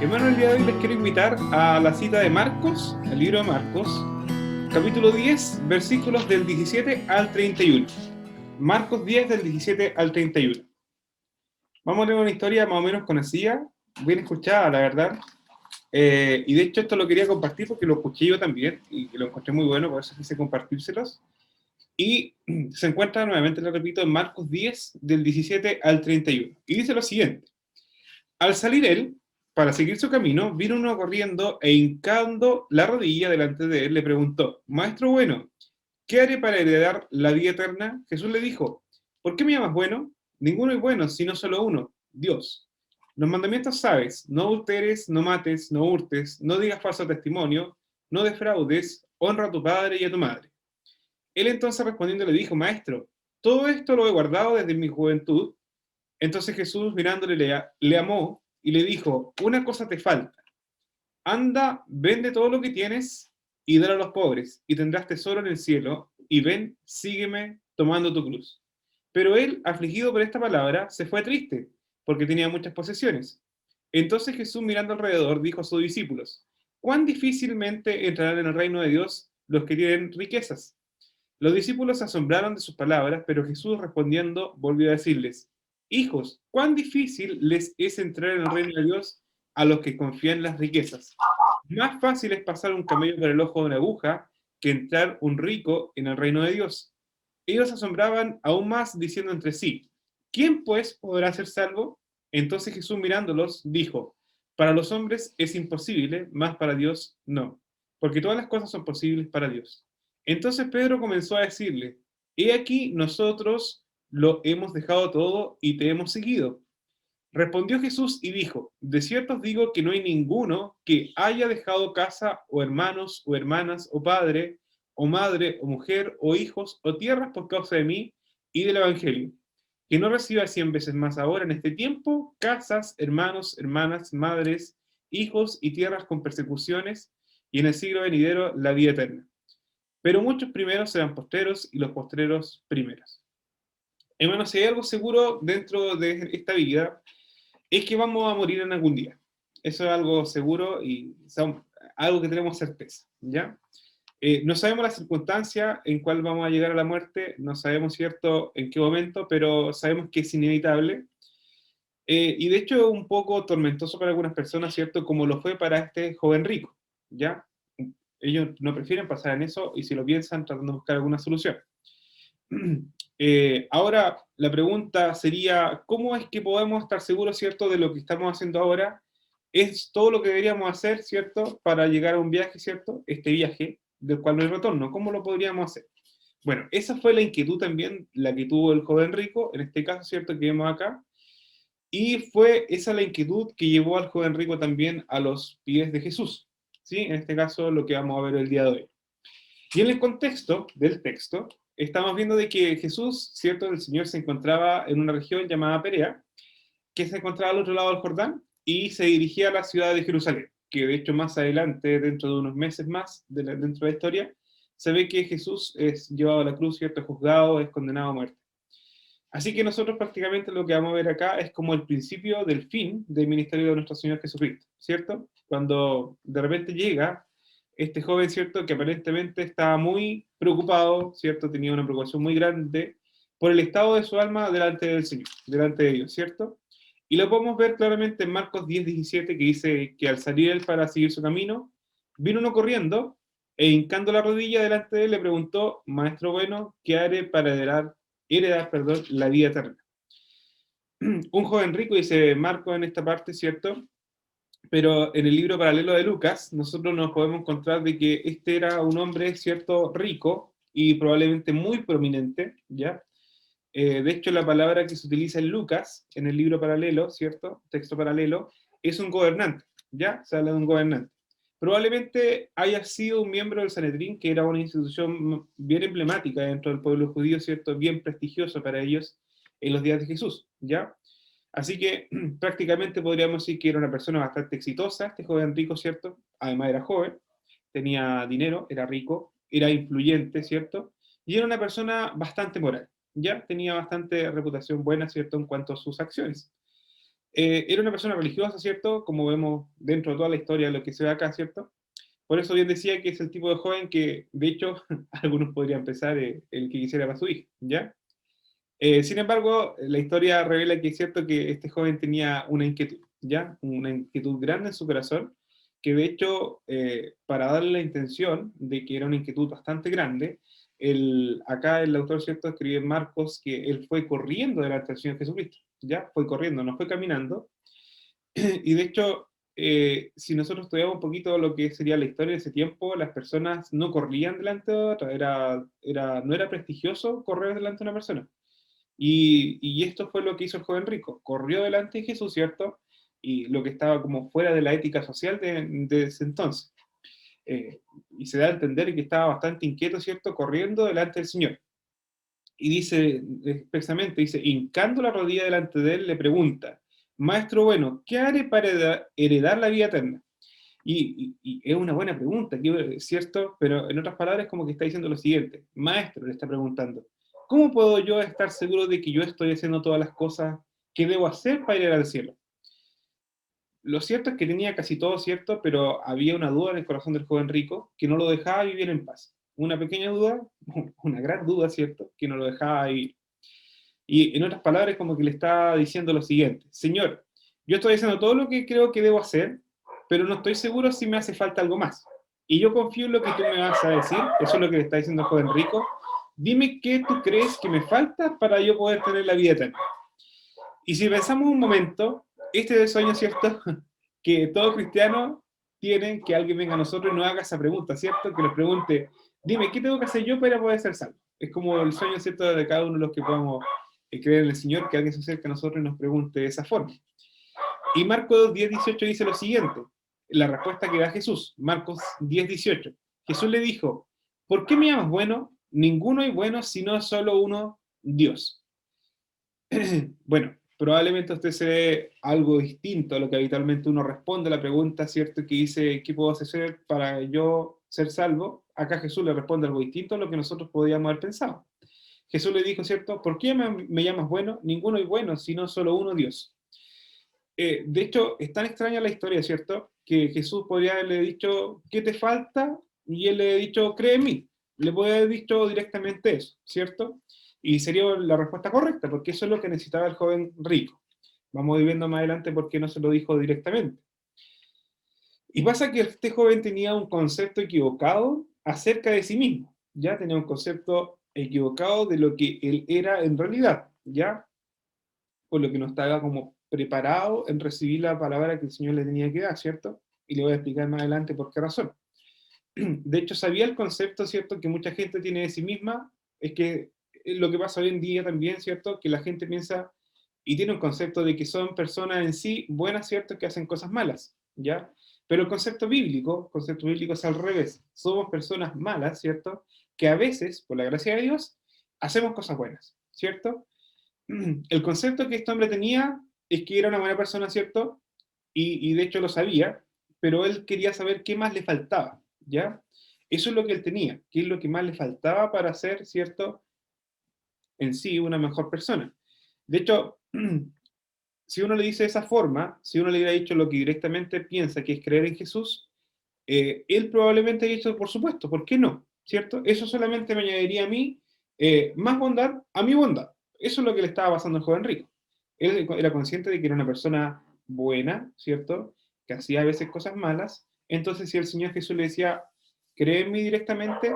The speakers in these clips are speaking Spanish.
Hermano, el día de hoy les quiero invitar a la cita de Marcos, el libro de Marcos, capítulo 10, versículos del 17 al 31. Marcos 10, del 17 al 31. Vamos a leer una historia más o menos conocida, bien escuchada, la verdad. Y de hecho esto lo quería compartir porque lo escuché yo también y lo encontré muy bueno, por eso quise compartírselos. Y se encuentra nuevamente, lo repito, en Marcos 10, del 17 al 31. Y dice lo siguiente. Al salir él, para seguir su camino, vino uno corriendo e hincando la rodilla delante de él, le preguntó: Maestro bueno, ¿qué haré para heredar la vida eterna? Jesús le dijo: ¿Por qué me llamas bueno? Ninguno es bueno, sino solo uno, Dios. Los mandamientos sabes: no adulteres, no mates, no hurtes, no digas falso testimonio, no defraudes, honra a tu padre y a tu madre. Él entonces respondiendo le dijo: Maestro, todo esto lo he guardado desde mi juventud. Entonces Jesús mirándole le amó y le dijo: una cosa te falta. Anda, vende todo lo que tienes y dale a los pobres, y tendrás tesoro en el cielo, y ven, sígueme tomando tu cruz. Pero él, afligido por esta palabra, se fue triste, porque tenía muchas posesiones. Entonces Jesús, mirando alrededor, dijo a sus discípulos: ¿cuán difícilmente entrarán en el reino de Dios los que tienen riquezas? Los discípulos se asombraron de sus palabras, pero Jesús respondiendo volvió a decirles: hijos, cuán difícil les es entrar en el reino de Dios a los que confían en las riquezas. Más fácil es pasar un camello por el ojo de una aguja que entrar un rico en el reino de Dios. Ellos se asombraban aún más, diciendo entre sí: ¿quién pues podrá ser salvo? Entonces Jesús mirándolos dijo: para los hombres es imposible, mas para Dios no, porque todas las cosas son posibles para Dios. Entonces Pedro comenzó a decirle: he aquí, nosotros lo hemos dejado todo y te hemos seguido. Respondió Jesús y dijo: de cierto os digo que no hay ninguno que haya dejado casa o hermanos o hermanas o padre o madre o mujer o hijos o tierras por causa de mí y del Evangelio, que no reciba 100 veces más ahora en este tiempo casas, hermanos, hermanas, madres, hijos y tierras con persecuciones, y en el siglo venidero la vida eterna. Pero muchos primeros serán postreros y los postreros primeros. Hermanos, si hay algo seguro dentro de esta vida, es que vamos a morir en algún día. Eso es algo seguro y algo que tenemos certeza, ¿ya? No sabemos la circunstancia en cuál vamos a llegar a la muerte, no sabemos, ¿cierto?, en qué momento, pero sabemos que es inevitable. Y de hecho un poco tormentoso para algunas personas, ¿cierto?, como lo fue para este joven rico, ¿ya? Ellos no prefieren pasar en eso y si lo piensan tratando de buscar alguna solución. Ahora, la pregunta sería: ¿cómo es que podemos estar seguros, ¿cierto?, de lo que estamos haciendo ahora? Es todo lo que deberíamos hacer, ¿cierto?, para llegar a un viaje, ¿cierto?, este viaje del cual no hay retorno. ¿Cómo lo podríamos hacer? Bueno, esa fue la inquietud también, la que tuvo el joven rico, en este caso, ¿cierto?, que vemos acá, y fue esa la inquietud que llevó al joven rico también a los pies de Jesús, ¿sí? En este caso, lo que vamos a ver el día de hoy. Y en el contexto del texto, estamos viendo de que Jesús, ¿cierto?, el Señor se encontraba en una región llamada Perea, que se encontraba al otro lado del Jordán, y se dirigía a la ciudad de Jerusalén, que de hecho más adelante, dentro de unos meses más, dentro de la historia, se ve que Jesús es llevado a la cruz, ¿cierto?, es juzgado, es condenado a muerte. Así que nosotros prácticamente lo que vamos a ver acá es como el principio del fin del ministerio de nuestro Señor Jesucristo, ¿cierto? Cuando de repente llega este joven, ¿cierto?, que aparentemente estaba muy preocupado, ¿cierto?, tenía una preocupación muy grande por el estado de su alma delante del Señor, delante de Dios, ¿cierto? Y lo podemos ver claramente en Marcos 10:17, que dice que al salir él para seguir su camino, vino uno corriendo e hincando la rodilla delante de él le preguntó: Maestro bueno, ¿qué haré para heredar, la vida eterna? Un joven rico, dice Marco en esta parte, ¿cierto? Pero en el libro paralelo de Lucas, nosotros nos podemos encontrar de que este era un hombre, ¿cierto?, rico y probablemente muy prominente, ¿ya? De hecho, la palabra que se utiliza en Lucas, en el libro paralelo, ¿cierto?, texto paralelo, es un gobernante, ¿ya? Se habla de un gobernante. Probablemente haya sido un miembro del Sanedrín, que era una institución bien emblemática dentro del pueblo judío, ¿cierto?, bien prestigioso para ellos en los días de Jesús, ¿ya? Así que prácticamente podríamos decir que era una persona bastante exitosa, este joven rico, ¿cierto? Además era joven, tenía dinero, era rico, era influyente, ¿cierto? Y era una persona bastante moral, ¿ya? Tenía bastante reputación buena, ¿cierto?, en cuanto a sus acciones. Era una persona religiosa, ¿cierto? Como vemos dentro de toda la historia de lo que se ve acá, ¿cierto? Por eso bien decía que es el tipo de joven que, de hecho, algunos podrían pensar el que quisiera para su hija, ¿ya? Sin embargo, la historia revela que es cierto que este joven tenía una inquietud, ¿ya? Una inquietud grande en su corazón, que de hecho, para darle la intención de que era una inquietud bastante grande, acá el autor, ¿cierto?, escribe en Marcos que él fue corriendo delante del Señor Jesucristo, ¿ya? Fue corriendo, no fue caminando, y de hecho, si nosotros estudiamos un poquito lo que sería la historia de ese tiempo, las personas no corrían delante de otras, no era prestigioso correr delante de una persona. Y esto fue lo que hizo el joven rico. Corrió delante de Jesús, ¿cierto? Y lo que estaba como fuera de la ética social de ese entonces. Y se da a entender que estaba bastante inquieto, ¿cierto? Corriendo delante del Señor. Y dice expresamente, dice, hincando la rodilla delante de él, le pregunta, Maestro bueno, ¿qué haré para heredar la vida eterna? Y es una buena pregunta, ¿cierto? Pero en otras palabras, como que está diciendo lo siguiente: Maestro, le está preguntando, ¿cómo puedo yo estar seguro de que yo estoy haciendo todas las cosas que debo hacer para ir al cielo? Lo cierto es que tenía casi todo cierto, pero había una duda en el corazón del joven rico que no lo dejaba vivir en paz. Una pequeña duda, una gran duda, ¿cierto?, que no lo dejaba vivir. Y en otras palabras, como que le está diciendo lo siguiente: Señor, yo estoy haciendo todo lo que creo que debo hacer, pero no estoy seguro si me hace falta algo más. Y yo confío en lo que tú me vas a decir. Eso es lo que le está diciendo el joven rico. Dime qué tú crees que me falta para yo poder tener la vida eterna. Y si pensamos un momento, este es el sueño, ¿cierto?, que todo cristiano tiene, que alguien venga a nosotros y nos haga esa pregunta, ¿cierto? Que nos pregunte, dime, ¿qué tengo que hacer yo para poder ser salvo? Es como el sueño, ¿cierto?, de cada uno de los que podamos creer en el Señor, que alguien se acerque a nosotros y nos pregunte de esa forma. Y Marcos 10:18 dice lo siguiente, la respuesta que da Jesús, Marcos 10:18. Jesús le dijo, ¿por qué me llamas bueno? Ninguno hay bueno, sino solo uno, Dios. Bueno, probablemente usted se ve algo distinto a lo que habitualmente uno responde a la pregunta, ¿cierto?, que dice, ¿qué puedo hacer para yo ser salvo? Acá Jesús le responde algo distinto a lo que nosotros podíamos haber pensado. Jesús le dijo, ¿cierto?, ¿por qué me llamas bueno? Ninguno es bueno, sino solo uno, Dios. De hecho, es tan extraña la historia, ¿cierto?, que Jesús podría haberle dicho, ¿qué te falta? Y él le ha dicho, cree en mí. Le podría haber dicho directamente eso, ¿cierto? Y sería la respuesta correcta, porque eso es lo que necesitaba el joven rico. Vamos a ir viendo más adelante por qué no se lo dijo directamente. Y pasa que este joven tenía un concepto equivocado acerca de sí mismo, ¿ya? Tenía un concepto equivocado de lo que él era en realidad, ¿ya? Por lo que no estaba como preparado en recibir la palabra que el Señor le tenía que dar, ¿cierto? Y le voy a explicar más adelante por qué razón. De hecho, sabía el concepto, ¿cierto?, que mucha gente tiene de sí misma, es que lo que pasa hoy en día también, ¿cierto?, que la gente piensa y tiene un concepto de que son personas en sí buenas, ¿cierto?, que hacen cosas malas, ¿ya? Pero el concepto bíblico es al revés. Somos personas malas, ¿cierto?, que a veces, por la gracia de Dios, hacemos cosas buenas, ¿cierto? El concepto que este hombre tenía es que era una buena persona, ¿cierto? Y de hecho lo sabía, pero él quería saber qué más le faltaba, ¿ya? Eso es lo que él tenía, qué es lo que más le faltaba para ser, ¿cierto?, en sí una mejor persona. De hecho, si uno le dice de esa forma, si uno le hubiera dicho lo que directamente piensa, que es creer en Jesús, él probablemente hubiera dicho, por supuesto, ¿por qué no? ¿Cierto? Eso solamente me añadiría a mí más bondad a mi bondad. Eso es lo que le estaba pasando al joven rico. Él era consciente de que era una persona buena, ¿cierto?, que hacía a veces cosas malas. Entonces, si el Señor Jesús le decía, cree en mí directamente,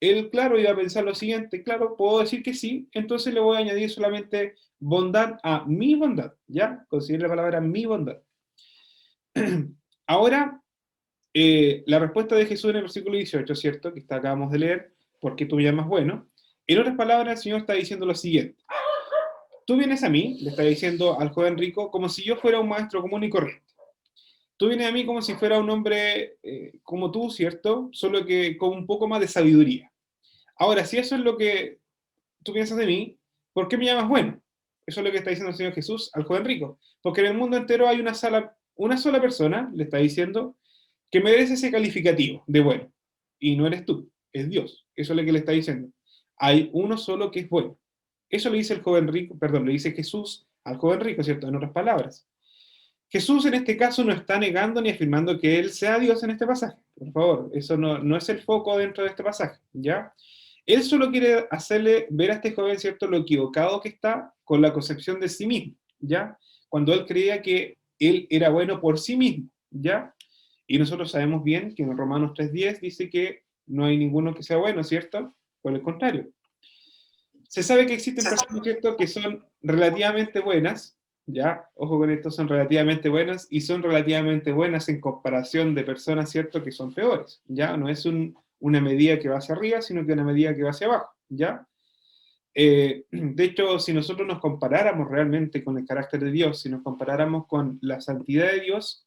él, claro, iba a pensar lo siguiente, claro, puedo decir que sí, entonces le voy a añadir solamente bondad a mi bondad, ¿ya? Considere la palabra mi bondad. Ahora, la respuesta de Jesús en el versículo 18, ¿cierto?, que acabamos de leer, ¿por qué tú me llamas bueno? En otras palabras, el Señor está diciendo lo siguiente. Tú vienes a mí, le está diciendo al joven rico, como si yo fuera un maestro común y corriente. Tú vienes a mí como si fuera un hombre como tú, ¿cierto?, solo que con un poco más de sabiduría. Ahora, si eso es lo que tú piensas de mí, ¿por qué me llamas bueno? Eso es lo que está diciendo el Señor Jesús al joven rico. Porque en el mundo entero hay una sola persona, le está diciendo, que merece ese calificativo de bueno. Y no eres tú, es Dios. Eso es lo que le está diciendo. Hay uno solo que es bueno. Eso le dice el joven rico, perdón, le dice Jesús al joven rico, ¿cierto? En otras palabras. Jesús en este caso no está negando ni afirmando que Él sea Dios en este pasaje. Por favor, eso no es el foco dentro de este pasaje, ¿ya? Él solo quiere hacerle ver a este joven, ¿cierto?, lo equivocado que está con la concepción de sí mismo, ¿ya? Cuando él creía que él era bueno por sí mismo, ¿ya? Y nosotros sabemos bien que en Romanos 3:10 dice que no hay ninguno que sea bueno, ¿cierto? Por el contrario. Se sabe que existen personas, ¿cierto?, que son relativamente buenas, ¿ya? Ojo con esto, son relativamente buenas y son relativamente buenas en comparación de personas, ¿cierto?, que son peores, ¿ya? No es una medida que va hacia arriba, sino que una medida que va hacia abajo, ¿ya? De hecho, si nosotros nos comparáramos realmente con el carácter de Dios, si nos comparáramos con la santidad de Dios,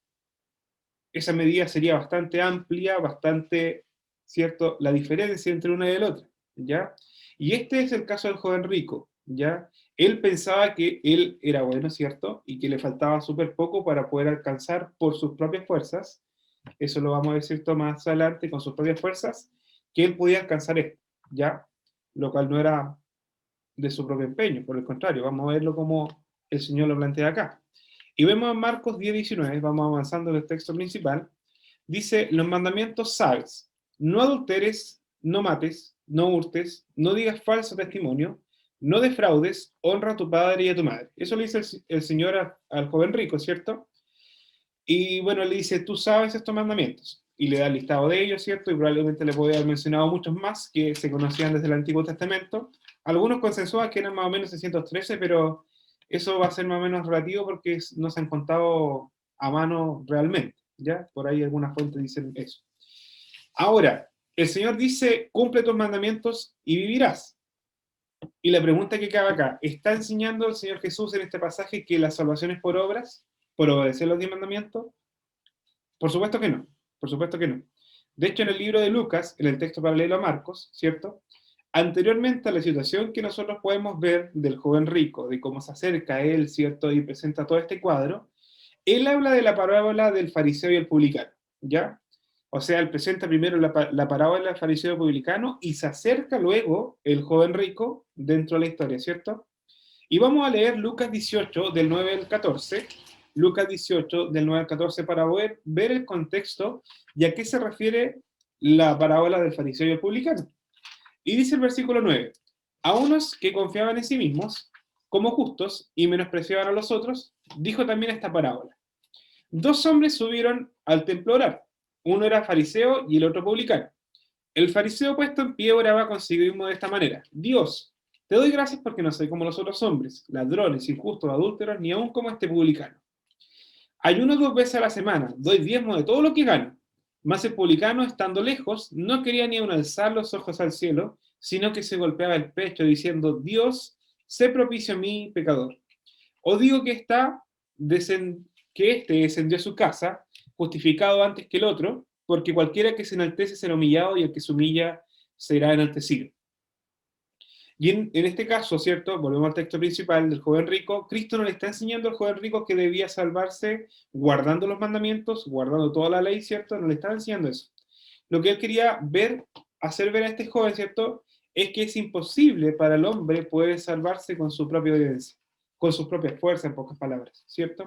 esa medida sería bastante amplia, bastante, ¿cierto?, la diferencia entre una y la otra, ¿ya? Y este es el caso del joven rico, ¿ya? Él pensaba que él era bueno, ¿cierto? Y que le faltaba súper poco para poder alcanzar por sus propias fuerzas, eso lo vamos a decir más adelante, con sus propias fuerzas, que él podía alcanzar esto, ¿ya? Lo cual no era de su propio empeño, por el contrario, vamos a verlo como el Señor lo plantea acá. Y vemos en Marcos 10:19, vamos avanzando en el texto principal, dice, los mandamientos sabes, no adulteres, no mates, no hurtes, no digas falso testimonio, no defraudes, honra a tu padre y a tu madre. Eso le dice el Señor al joven rico, ¿cierto? Y bueno, le dice, tú sabes estos mandamientos. Y le da el listado de ellos, ¿cierto? Y probablemente le puede haber mencionado muchos más que se conocían desde el Antiguo Testamento. Algunos consensuaban que eran más o menos 613, pero eso va a ser más o menos relativo porque no se han contado a mano realmente, ¿ya? Por ahí algunas fuentes dicen eso. Ahora, el Señor dice, cumple tus mandamientos y vivirás. Y la pregunta que cabe acá, ¿está enseñando el Señor Jesús en este pasaje que la salvación es por obras, por obedecer los 10 mandamientos? Por supuesto que no, por supuesto que no. De hecho, en el libro de Lucas, en el texto paralelo a Marcos, ¿cierto? Anteriormente a la situación que nosotros podemos ver del joven rico, de cómo se acerca a él, ¿cierto? Y presenta todo este cuadro, él habla de la parábola del fariseo y el publicano, ¿ya? O sea, él presenta primero la parábola del fariseo y el publicano y se acerca luego el joven rico dentro de la historia, ¿cierto? Y vamos a leer Lucas 18, del 9 al 14, Lucas 18, del 9 al 14, para poder ver el contexto y a qué se refiere la parábola del fariseo y el publicano. Y dice el versículo 9, a unos que confiaban en sí mismos como justos y menospreciaban a los otros, dijo también esta parábola. Dos hombres subieron al templo a orar. Uno era fariseo y el otro publicano. El fariseo puesto en pie oraba consigo mismo de esta manera. Dios, te doy gracias porque no soy como los otros hombres, ladrones, injustos, adúlteros, ni aun como este publicano. Ayuno 2 veces a la semana, doy diezmo de todo lo que gano. Mas el publicano, estando lejos, no quería ni aun alzar los ojos al cielo, sino que se golpeaba el pecho diciendo, Dios, sé propicio a mí, pecador. O digo que este descendió a su casa, justificado antes que el otro, porque cualquiera que se enaltece será humillado y el que se humilla será enaltecido. Y en este caso, ¿cierto? Volvemos al texto principal del joven rico. Cristo no le está enseñando al joven rico que debía salvarse guardando los mandamientos, guardando toda la ley, ¿cierto? No le está enseñando eso. Lo que él quería hacer ver a este joven, ¿cierto? Es que es imposible para el hombre poder salvarse con su propia obediencia, con sus propias fuerzas, en pocas palabras, ¿cierto?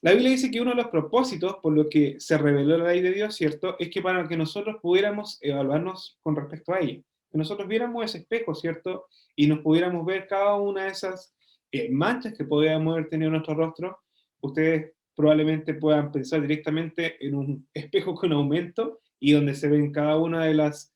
La Biblia dice que uno de los propósitos por lo que se reveló la ley de Dios, ¿cierto? Es que para que nosotros pudiéramos evaluarnos con respecto a ella, que nosotros viéramos ese espejo, ¿cierto? Y nos pudiéramos ver cada una de esas manchas que podíamos haber tenido en nuestro rostro. Ustedes probablemente puedan pensar directamente en un espejo con aumento y donde se ven cada una de las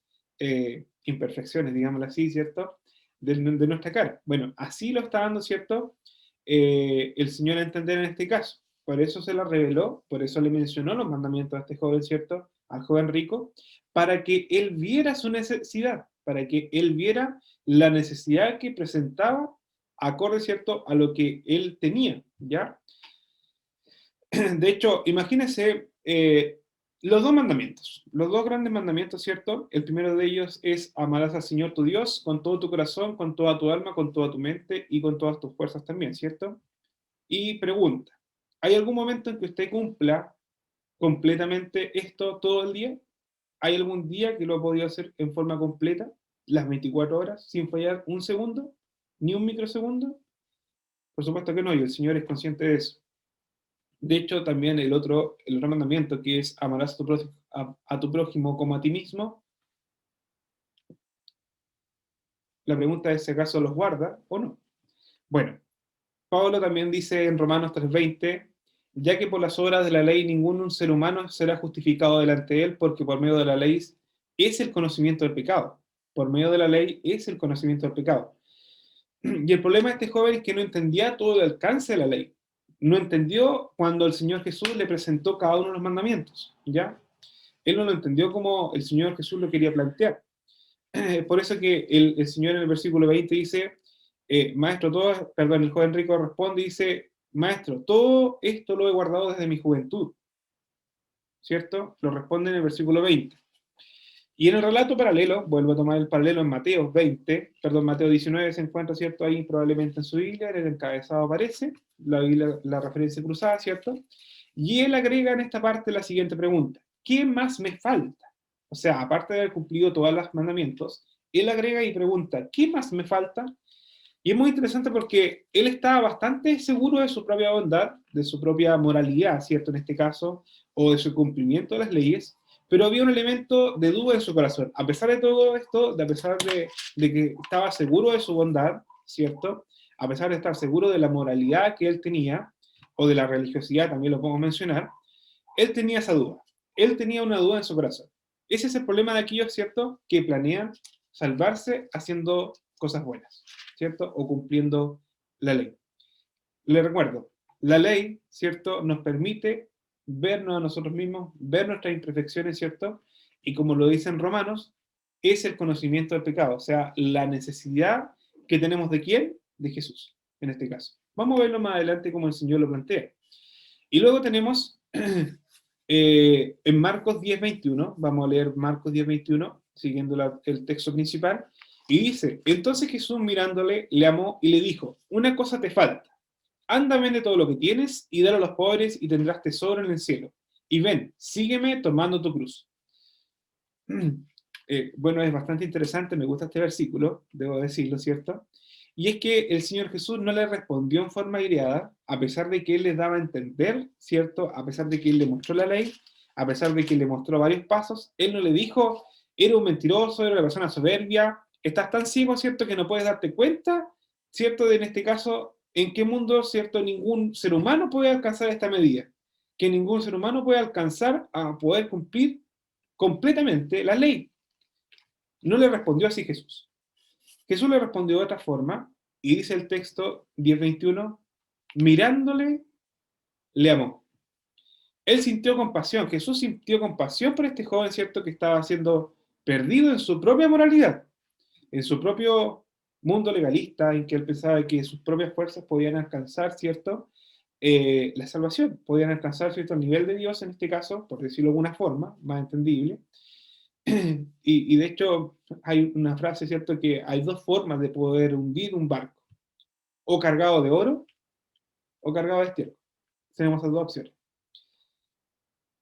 imperfecciones, digámoslo así, ¿cierto? De nuestra cara. Bueno, así lo está dando, ¿cierto? El Señor a entender en este caso. Por eso se la reveló, por eso le mencionó los mandamientos a este joven, ¿cierto? Al joven rico, para que él viera su necesidad, para que él viera la necesidad que presentaba, acorde, ¿cierto?, a lo que él tenía, ¿ya? De hecho, imagínense los dos grandes mandamientos, ¿cierto? El primero de ellos es amarás al Señor tu Dios con todo tu corazón, con toda tu alma, con toda tu mente y con todas tus fuerzas también, ¿cierto? Y pregunta, ¿hay algún momento en que usted cumpla completamente esto todo el día? ¿Hay algún día que lo ha podido hacer en forma completa, las 24 horas, sin fallar un segundo, ni un microsegundo? Por supuesto que no, y el Señor es consciente de eso. De hecho, también el otro mandamiento, que es amarás a tu prójimo como a ti mismo, la pregunta es si acaso los guarda o no. Bueno, Pablo también dice en Romanos 3:20, ya que por las obras de la ley ningún ser humano será justificado delante de él, porque por medio de la ley es el conocimiento del pecado. Por medio de la ley es el conocimiento del pecado. Y el problema de este joven es que no entendía todo el alcance de la ley. No entendió cuando el Señor Jesús le presentó cada uno de los mandamientos, ¿ya? Él no lo entendió como el Señor Jesús lo quería plantear. Por eso que el Señor en el versículo 20 dice, maestro, el joven rico responde y dice, maestro, todo esto lo he guardado desde mi juventud, ¿cierto? Lo responde en el versículo 20. Y en el relato paralelo, vuelvo a tomar el paralelo en Mateo 20, perdón, Mateo 19 se encuentra, ¿cierto? Ahí probablemente en su Biblia, en el encabezado aparece, la referencia cruzada, ¿cierto? Y él agrega en esta parte la siguiente pregunta, ¿qué más me falta? O sea, aparte de haber cumplido todos los mandamientos, él agrega y pregunta, ¿qué más me falta? Y es muy interesante porque él estaba bastante seguro de su propia bondad, de su propia moralidad, ¿cierto? En este caso, o de su cumplimiento de las leyes, pero había un elemento de duda en su corazón. A pesar de todo esto, a pesar de que estaba seguro de su bondad, ¿cierto? A pesar de estar seguro de la moralidad que él tenía, o de la religiosidad, también lo podemos mencionar, él tenía esa duda. Él tenía una duda en su corazón. Ese es el problema de aquellos, ¿cierto?, que planean salvarse haciendo cosas buenas, ¿cierto? O cumpliendo la ley. Le recuerdo, la ley, ¿cierto?, nos permite vernos a nosotros mismos, ver nuestras imperfecciones, ¿cierto? Y como lo dicen Romanos, es el conocimiento del pecado, o sea, la necesidad que tenemos de quién, de Jesús, en este caso. Vamos a verlo más adelante como el Señor lo plantea. Y luego tenemos en Marcos 10:21, vamos a leer Marcos 10:21, siguiendo el texto principal, y dice, entonces Jesús mirándole, le amó y le dijo, una cosa te falta, anda, vende todo lo que tienes y dale a los pobres y tendrás tesoro en el cielo. Y ven, sígueme tomando tu cruz. Bueno, es bastante interesante, me gusta este versículo, debo decirlo, ¿cierto? Y es que el Señor Jesús no le respondió en forma aireada, a pesar de que Él les daba a entender, ¿cierto? A pesar de que Él le mostró la ley, a pesar de que le mostró varios pasos, Él no le dijo, era un mentiroso, era una persona soberbia, estás tan ciego, ¿cierto? Que no puedes darte cuenta, ¿cierto? De en este caso, en qué mundo, ¿cierto? Ningún ser humano puede alcanzar esta medida, que ningún ser humano puede alcanzar a poder cumplir completamente la ley. No le respondió así Jesús. Jesús le respondió de otra forma, y dice el texto 10:21, mirándole, le amó. Él sintió compasión, Jesús sintió compasión por este joven, ¿cierto?, que estaba siendo perdido en su propia moralidad, en su propio mundo legalista, en que él pensaba que sus propias fuerzas podían alcanzar, ¿cierto?, la salvación, podían alcanzar, ¿cierto?, el nivel de Dios, en este caso, por decirlo de alguna forma, más entendible. Y de hecho hay una frase, ¿cierto?, que hay dos formas de poder hundir un barco, o cargado de oro, o cargado de estiércol. Tenemos esas dos opciones.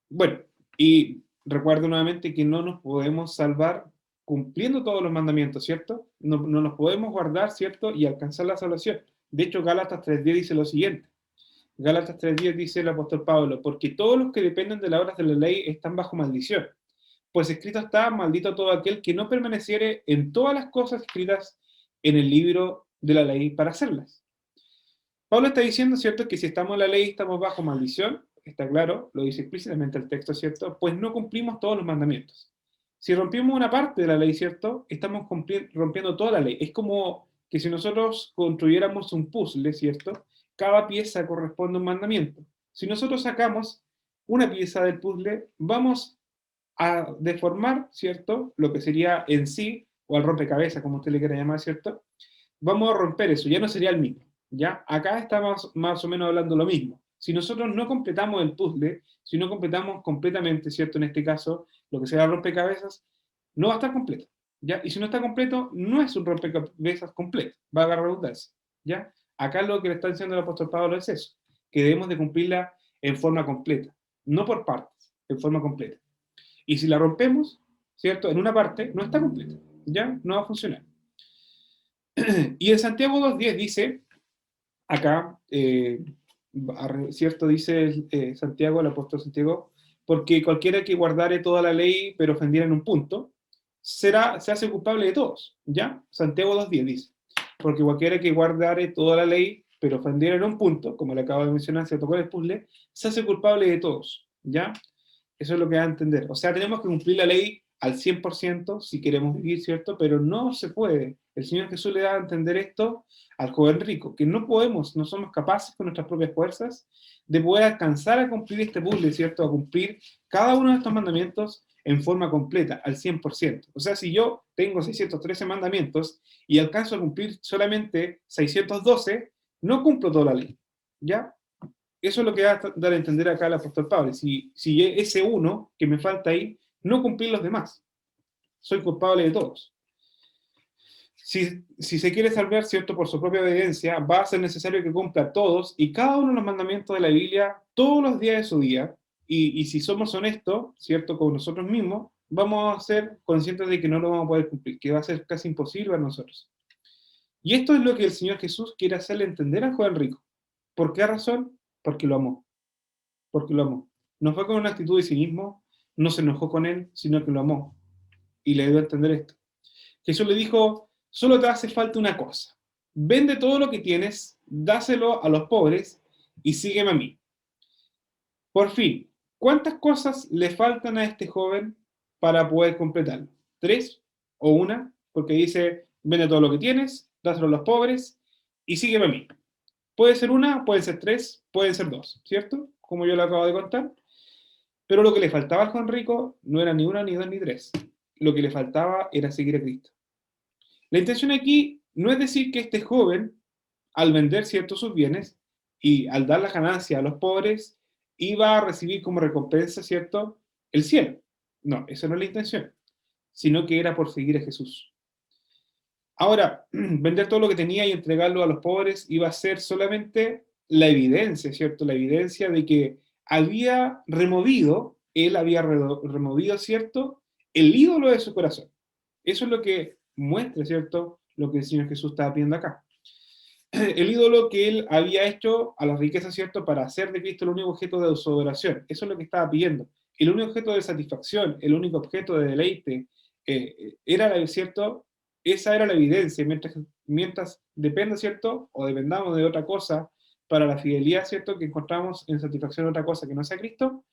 Bueno, y recuerdo nuevamente que no nos podemos salvar cumpliendo todos los mandamientos, ¿cierto? No nos podemos guardar, ¿cierto?, y alcanzar la salvación. De hecho, Gálatas 3:10 dice lo siguiente. Gálatas 3:10 dice el apóstol Pablo, porque todos los que dependen de las obras de la ley están bajo maldición. Pues escrito está, maldito todo aquel que no permaneciere en todas las cosas escritas en el libro de la ley para hacerlas. Pablo está diciendo, ¿cierto?, que si estamos en la ley estamos bajo maldición, está claro, lo dice explícitamente el texto, ¿cierto?, pues no cumplimos todos los mandamientos. Si rompimos una parte de la ley, ¿cierto?, estamos rompiendo toda la ley. Es como que si nosotros construyéramos un puzzle, ¿cierto?, cada pieza corresponde a un mandamiento. Si nosotros sacamos una pieza del puzzle, vamos a deformar, ¿cierto?, lo que sería en sí, o al rompecabezas, como usted le quiera llamar, ¿cierto? Vamos a romper eso, ya no sería el mismo, ¿ya? Acá estamos más o menos hablando lo mismo. Si nosotros no completamos el puzzle, si no completamos completamente, ¿cierto?, en este caso, lo que sea el rompecabezas, no va a estar completo, ¿ya? Y si no está completo, no es un rompecabezas completo, va a agarrar redundancia, ¿ya? Acá lo que le está diciendo el apóstol Pablo es eso, que debemos de cumplirla en forma completa, no por partes, en forma completa. Y si la rompemos, ¿cierto?, en una parte, no está completa, ¿ya? No va a funcionar. Y en Santiago 2:10 dice, acá, ¿cierto? Dice Santiago, el apóstol Santiago, porque cualquiera que guardare toda la ley, pero ofendiera en un punto, se hace culpable de todos, ¿ya? Santiago 2:10 dice, porque cualquiera que guardare toda la ley, pero ofendiera en un punto, como le acabo de mencionar, se tocó el puzzle, se hace culpable de todos, ¿ya? Eso es lo que da a entender. O sea, tenemos que cumplir la ley al 100% si queremos vivir, ¿cierto? Pero no se puede. El Señor Jesús le da a entender esto al joven rico, que no podemos, no somos capaces con nuestras propias fuerzas de poder alcanzar a cumplir este puzzle, ¿cierto? A cumplir cada uno de estos mandamientos en forma completa, al 100%. O sea, si yo tengo 613 mandamientos y alcanzo a cumplir solamente 612, no cumplo toda la ley, ¿ya? Eso es lo que va a dar a entender acá el apóstol Pablo. Si ese uno que me falta ahí, no cumplir los demás. Soy culpable de todos. Si se quiere salvar, ¿cierto?, por su propia obediencia, va a ser necesario que cumpla todos y cada uno de los mandamientos de la Biblia todos los días de su día. Y si somos honestos, ¿cierto?, con nosotros mismos, vamos a ser conscientes de que no lo vamos a poder cumplir, que va a ser casi imposible para nosotros. Y esto es lo que el Señor Jesús quiere hacerle entender al joven rico. ¿Por qué razón? Porque lo amó. Porque lo amó. No fue con una actitud de cinismo, no se enojó con él, sino que lo amó. Y le dio a entender esto. Jesús le dijo, solo te hace falta una cosa. Vende todo lo que tienes, dáselo a los pobres y sígueme a mí. Por fin, ¿cuántas cosas le faltan a este joven para poder completarlo? ¿3 o una? Porque dice, vende todo lo que tienes, dáselo a los pobres y sígueme a mí. Puede ser una, pueden ser 3, pueden ser 2, ¿cierto? Como yo lo acabo de contar. Pero lo que le faltaba al joven rico no era ni una, ni dos, ni tres. Lo que le faltaba era seguir a Cristo. La intención aquí no es decir que este joven, al vender ciertos sus bienes y al dar la ganancia a los pobres, iba a recibir como recompensa, ¿cierto?, el cielo. No, esa no es la intención, sino que era por seguir a Jesús. Ahora, vender todo lo que tenía y entregarlo a los pobres iba a ser solamente la evidencia, ¿cierto? La evidencia de que había removido, él había removido, ¿cierto?, el ídolo de su corazón. Eso es lo que muestra, ¿cierto?, lo que el Señor Jesús estaba pidiendo acá. El ídolo que él había hecho a las riquezas, ¿cierto?, para hacer de Cristo el único objeto de su adoración. Eso es lo que estaba pidiendo. El único objeto de satisfacción, el único objeto de deleite, era, ¿cierto?, esa era la evidencia. Mientras dependa, ¿cierto?, o dependamos de otra cosa para la fidelidad, ¿cierto?, que encontramos en satisfacción de otra cosa que no sea Cristo,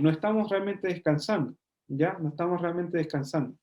no estamos realmente descansando, ¿ya? No estamos realmente descansando.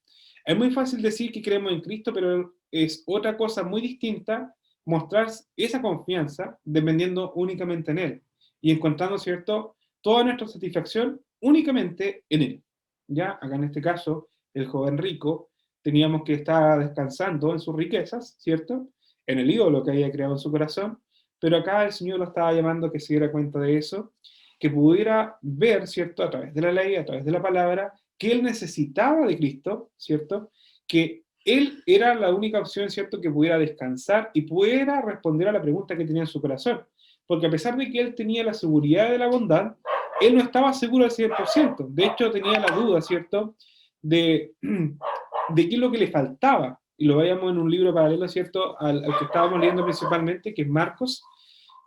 Es muy fácil decir que creemos en Cristo, pero es otra cosa muy distinta mostrar esa confianza dependiendo únicamente en Él y encontrando, ¿cierto?, toda nuestra satisfacción únicamente en Él. ¿Ya? Acá en este caso, el joven rico teníamos que estar descansando en sus riquezas, ¿cierto?, en el ídolo que había creado en su corazón, pero acá el Señor lo estaba llamando a que se diera cuenta de eso, que pudiera ver, ¿cierto?, a través de la ley, a través de la palabra, que él necesitaba de Cristo, ¿cierto?, que él era la única opción, ¿cierto?, que pudiera descansar y pudiera responder a la pregunta que tenía en su corazón. Porque a pesar de que él tenía la seguridad de la bondad, él no estaba seguro al 100%. De hecho, tenía la duda, ¿cierto?, de, de qué es lo que le faltaba. Y lo veíamos en un libro paralelo, ¿cierto?, al que estábamos leyendo principalmente, que es Marcos,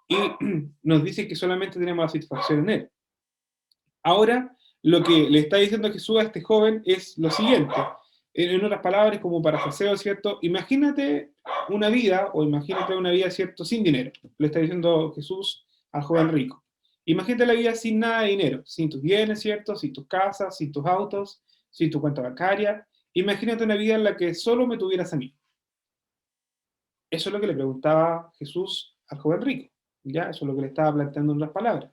y nos dice que solamente tenemos la satisfacción en Él. Ahora, lo que le está diciendo Jesús a este joven es lo siguiente. En otras palabras, como parafraseo, ¿cierto? Imagínate una vida, o imagínate una vida, ¿cierto?, sin dinero. Le está diciendo Jesús al joven rico. Imagínate la vida sin nada de dinero, sin tus bienes, ¿cierto?, sin tus casas, sin tus autos, sin tu cuenta bancaria. Imagínate una vida en la que solo me tuvieras a mí. Eso es lo que le preguntaba Jesús al joven rico. ¿Ya? Eso es lo que le estaba planteando en las palabras.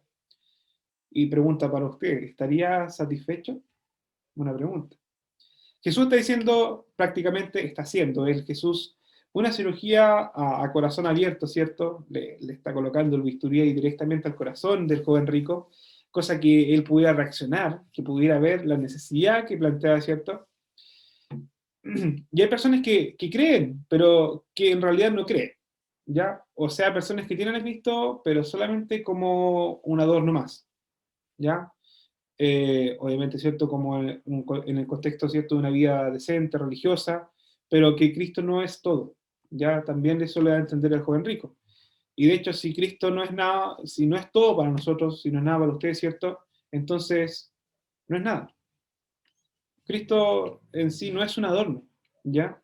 Y pregunta para usted, ¿estaría satisfecho? Una pregunta. Jesús está diciendo, prácticamente está haciendo, el Jesús, una cirugía a corazón abierto, ¿cierto? Le está colocando el bisturí ahí directamente al corazón del joven rico, cosa que él pudiera reaccionar, que pudiera ver la necesidad que planteaba, ¿cierto? Y hay personas que creen, pero que en realidad no creen, ¿ya? O sea, personas que tienen a Cristo, pero solamente como un adorno más, ¿ya? Obviamente, ¿cierto?, como en el contexto, ¿cierto?, de una vida decente, religiosa, pero que Cristo no es todo, ya también eso le da a entender al joven rico. Y de hecho, si Cristo no es nada, si no es todo para nosotros, si no es nada para ustedes, ¿cierto? Entonces, no es nada. Cristo en sí no es un adorno, ¿ya?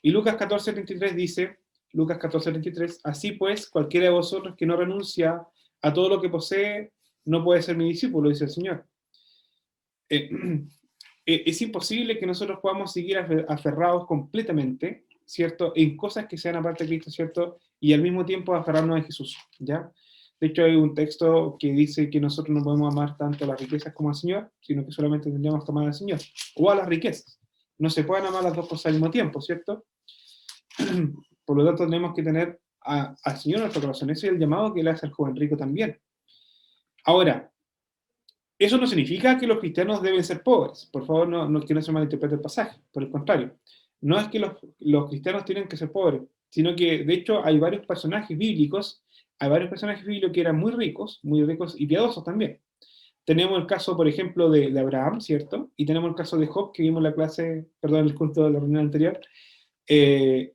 Y Lucas 14:33 dice, Lucas 14:33, así pues, cualquiera de vosotros que no renuncia a todo lo que posee, no puede ser mi discípulo, dice el Señor. Eh, es imposible que nosotros podamos seguir aferrados completamente, ¿cierto? En cosas que sean aparte de Cristo, ¿cierto? Y al mismo tiempo aferrarnos a Jesús, ¿ya? De hecho, hay un texto que dice que nosotros no podemos amar tanto a las riquezas como al Señor, sino que solamente tendríamos que amar al Señor, o a las riquezas. No se pueden amar las dos cosas al mismo tiempo, ¿cierto? Por lo tanto, tenemos que tener al Señor en nuestro corazón. Ese es el llamado que le hace al joven rico también. Ahora, eso no significa que los cristianos deben ser pobres. Por favor, que no se malinterprete el pasaje. Por el contrario, no es que los cristianos tienen que ser pobres, sino que, de hecho, hay varios personajes bíblicos que eran muy ricos y piadosos también. Tenemos el caso, por ejemplo, de Abraham, ¿cierto? Y tenemos el caso de Job, que vimos en la clase, perdón, el culto de la reunión anterior. Eh,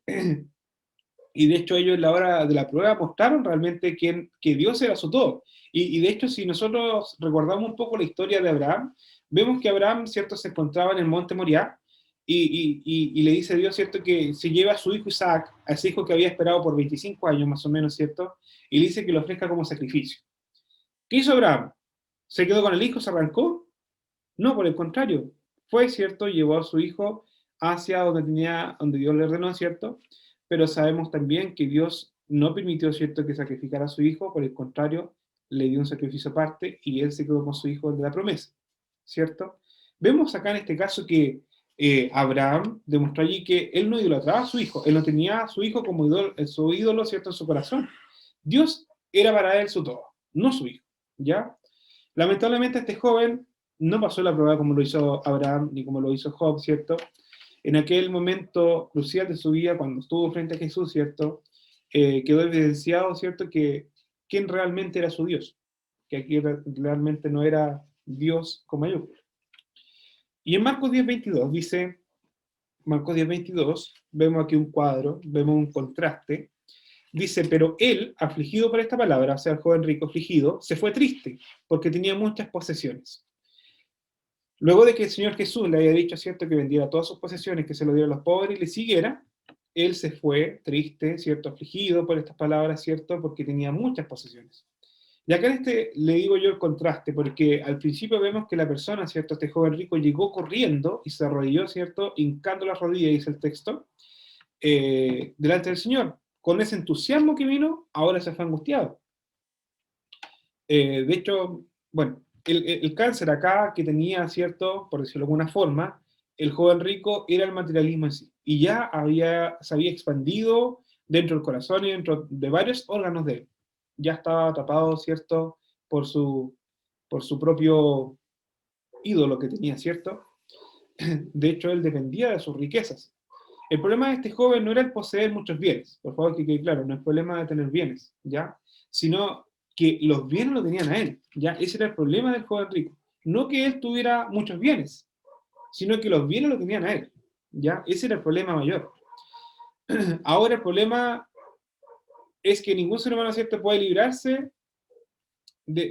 y de hecho ellos en la hora de la prueba mostraron realmente que Dios era su todo. Y de hecho, si nosotros recordamos un poco la historia de Abraham, vemos que Abraham, ¿cierto?, se encontraba en el monte Moriah y le dice a Dios, ¿cierto?, que se lleva a su hijo Isaac, a ese hijo que había esperado por 25 años más o menos, ¿cierto?, y le dice que lo ofrezca como sacrificio. ¿Qué hizo Abraham? ¿Se quedó con el hijo, se arrancó? No, por el contrario. Fue, ¿cierto?, llevó a su hijo hacia donde Dios le ordenó, ¿cierto? Pero sabemos también que Dios no permitió, ¿cierto?, que sacrificara a su hijo, por el contrario, le dio un sacrificio aparte y él se quedó con su hijo de la promesa, ¿cierto? Vemos acá en este caso que Abraham demostró allí que él no idolatraba a su hijo, él no tenía a su hijo como su ídolo, ¿cierto?, en su corazón. Dios era para él su todo, no su hijo, ¿ya? Lamentablemente este joven no pasó la prueba como lo hizo Abraham ni como lo hizo Job, ¿cierto? En aquel momento crucial de su vida, cuando estuvo frente a Jesús, ¿cierto? Quedó evidenciado, ¿cierto?, que quién realmente era su Dios, que aquí realmente no era Dios con mayúsculas. Y en Marcos 10:22 dice, Marcos 10:22, vemos aquí un cuadro, vemos un contraste, dice, pero él, afligido por esta palabra, o sea, el joven rico afligido, se fue triste, porque tenía muchas posesiones. Luego de que el Señor Jesús le había dicho, ¿cierto?, que vendiera todas sus posesiones, que se lo diera a los pobres y le siguiera, él se fue triste, ¿cierto?, afligido por estas palabras, ¿cierto?, porque tenía muchas posesiones. Y acá en este le digo yo el contraste, porque al principio vemos que la persona, ¿cierto?, este joven rico llegó corriendo y se arrodilló, ¿cierto?, hincando las rodillas, dice el texto, delante del Señor. Con ese entusiasmo que vino, ahora se fue angustiado. De hecho, bueno, el cáncer acá que tenía, ¿cierto?, por decirlo de alguna forma, el joven rico era el materialismo en sí. Y ya se había expandido dentro del corazón y dentro de varios órganos de él. Ya estaba atrapado, ¿cierto?, por su propio ídolo que tenía, ¿cierto? De hecho, él dependía de sus riquezas. El problema de este joven no era el poseer muchos bienes, por favor que quede claro, no es el problema de tener bienes, ¿ya? Sino que los bienes lo tenían a él, ¿ya? Ese era el problema del joven rico. No que él tuviera muchos bienes, sino que los bienes lo tenían a él, ¿ya? Ese era el problema mayor. Ahora el problema es que ningún ser humano, ¿cierto?, puede librarse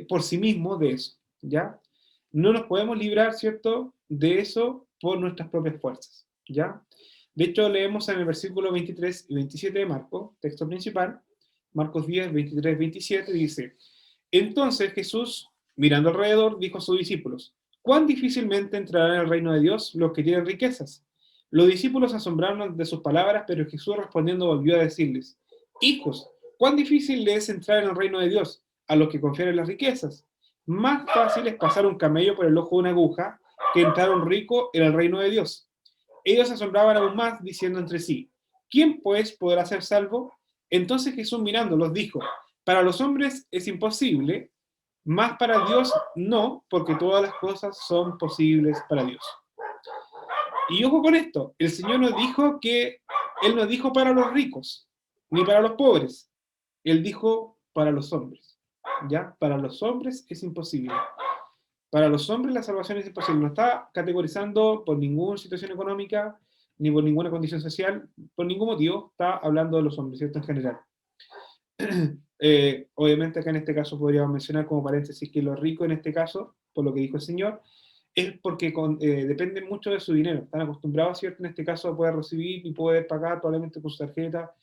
por sí mismo de eso, ¿ya? No nos podemos librar, ¿cierto?, de eso por nuestras propias fuerzas, ¿ya? De hecho, leemos en el versículo 23 y 27 de Marcos, texto principal, Marcos 10, 23, 27, dice, entonces Jesús, mirando alrededor, dijo a sus discípulos, ¿cuán difícilmente entrarán en el reino de Dios los que tienen riquezas? Los discípulos se asombraron de sus palabras, pero Jesús respondiendo volvió a decirles, hijos, ¿cuán difícil es entrar en el reino de Dios a los que confían en las riquezas? Más fácil es pasar un camello por el ojo de una aguja que entrar un rico en el reino de Dios. Ellos se asombraban aún más, diciendo entre sí, ¿quién pues podrá ser salvo? Entonces Jesús mirándolos dijo, para los hombres es imposible, mas para Dios no, porque todas las cosas son posibles para Dios. Y ojo con esto, el Señor nos dijo que Él no dijo para los ricos, ni para los pobres, Él dijo para los hombres, ¿ya? Para los hombres es imposible. Para los hombres la salvación es imposible. No está categorizando por ninguna situación económica, ni por ninguna condición social, por ningún motivo, está hablando de los hombres, ¿cierto? En general. Obviamente acá en este caso podríamos mencionar como paréntesis que los ricos en este caso, por lo que dijo el Señor, es porque dependen mucho de su dinero. Están acostumbrados, ¿cierto? En este caso a poder recibir y poder pagar probablemente con su tarjeta,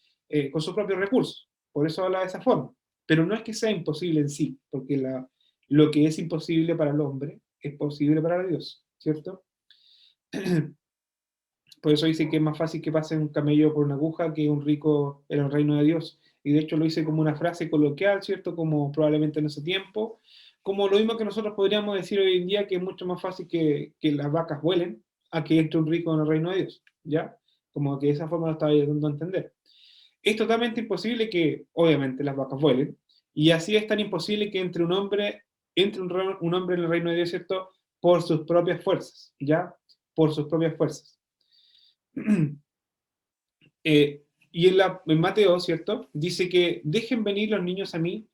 con sus propios recursos. Por eso habla de esa forma. Pero no es que sea imposible en sí, porque lo que es imposible para el hombre es posible para Dios, ¿cierto? Por eso dice que es más fácil que pase un camello por una aguja que un rico en el reino de Dios. Y de hecho lo hice como una frase coloquial, ¿cierto? Como probablemente en ese tiempo. Como lo mismo que nosotros podríamos decir hoy en día, que es mucho más fácil que las vacas vuelen a que entre un rico en el reino de Dios. ¿Ya? Como que de esa forma lo estaba dando a entender. Es totalmente imposible que, obviamente, las vacas vuelen. Y así es tan imposible que entre un hombre en el reino de Dios, ¿cierto? Por sus propias fuerzas. ¿Ya? Por sus propias fuerzas. Y en Mateo, ¿cierto? Dice que dejen venir los niños a mí,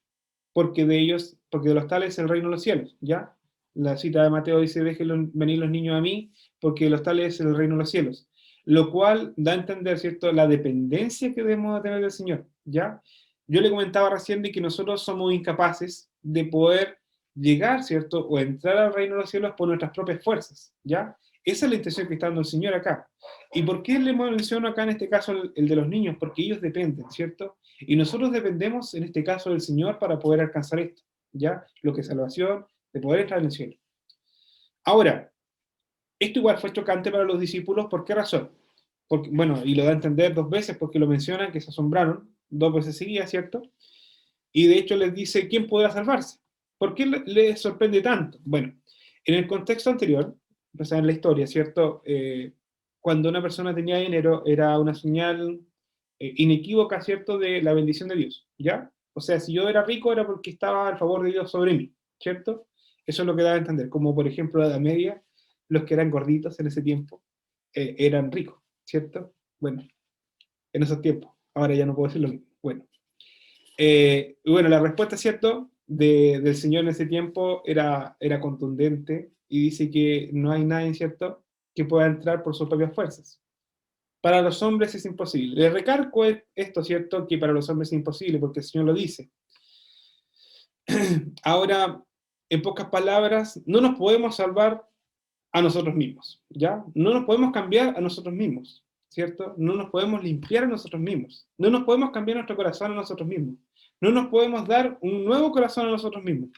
porque de los tales es el reino de los cielos, ¿ya? La cita de Mateo dice, dejen venir los niños a mí, porque de los tales es el reino de los cielos. Lo cual da a entender, ¿cierto? La dependencia que debemos tener del Señor, ¿ya? Yo le comentaba recién de que nosotros somos incapaces de poder llegar, ¿cierto? O entrar al reino de los cielos por nuestras propias fuerzas, ¿ya? Esa es la intención que está dando el Señor acá. ¿Y por qué le menciono acá en este caso el de los niños? Porque ellos dependen, ¿cierto? Y nosotros dependemos en este caso del Señor para poder alcanzar esto, ¿ya? Lo que es salvación, de poder entrar en el cielo. Ahora, esto igual fue chocante para los discípulos, ¿por qué razón? Porque, bueno, y lo da a entender dos veces porque lo mencionan, que se asombraron, dos veces seguidas, ¿cierto? Y de hecho les dice, ¿quién podrá salvarse? ¿Por qué les sorprende tanto? Bueno, en el contexto anterior, o sea, en la historia, ¿cierto? Cuando una persona tenía dinero era una señal inequívoca, ¿cierto?, de la bendición de Dios, ¿ya? O sea, si yo era rico era porque estaba al favor de Dios sobre mí, ¿cierto? Eso es lo que da a entender, como por ejemplo la Edad Media, los que eran gorditos en ese tiempo eran ricos, ¿cierto? Bueno, en esos tiempos, ahora ya no puedo decir lo mismo. Bueno, bueno, la respuesta, ¿cierto?, del Señor en ese tiempo era contundente y dice que no hay nadie, ¿cierto?, que pueda entrar por sus propias fuerzas. Para los hombres es imposible. Le recargo esto, ¿cierto?, que para los hombres es imposible, porque el Señor lo dice. Ahora, en pocas palabras, no nos podemos salvar a nosotros mismos, ¿ya? No nos podemos cambiar a nosotros mismos, ¿cierto? No nos podemos limpiar a nosotros mismos. No nos podemos cambiar nuestro corazón a nosotros mismos. No nos podemos dar un nuevo corazón a nosotros mismos,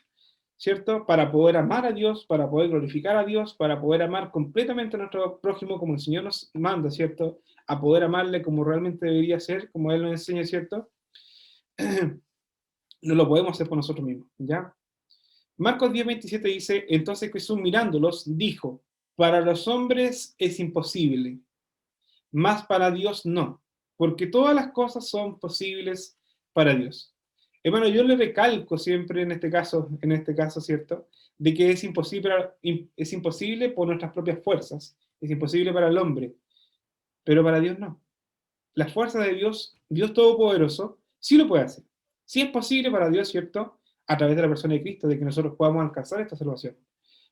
¿cierto? Para poder amar a Dios, para poder glorificar a Dios, para poder amar completamente a nuestro prójimo como el Señor nos manda, ¿cierto? A poder amarle como realmente debería ser, como Él nos enseña, ¿cierto? No lo podemos hacer por nosotros mismos, ¿ya? Marcos 10:27 dice, entonces Jesús mirándolos dijo, para los hombres es imposible, mas para Dios no, porque todas las cosas son posibles para Dios. Hermano, yo le recalco siempre en este caso, ¿cierto? De que es imposible por nuestras propias fuerzas, es imposible para el hombre, pero para Dios no. Las fuerzas de Dios, Dios Todopoderoso, sí lo puede hacer. Sí es posible para Dios, ¿cierto? A través de la persona de Cristo, de que nosotros podamos alcanzar esta salvación.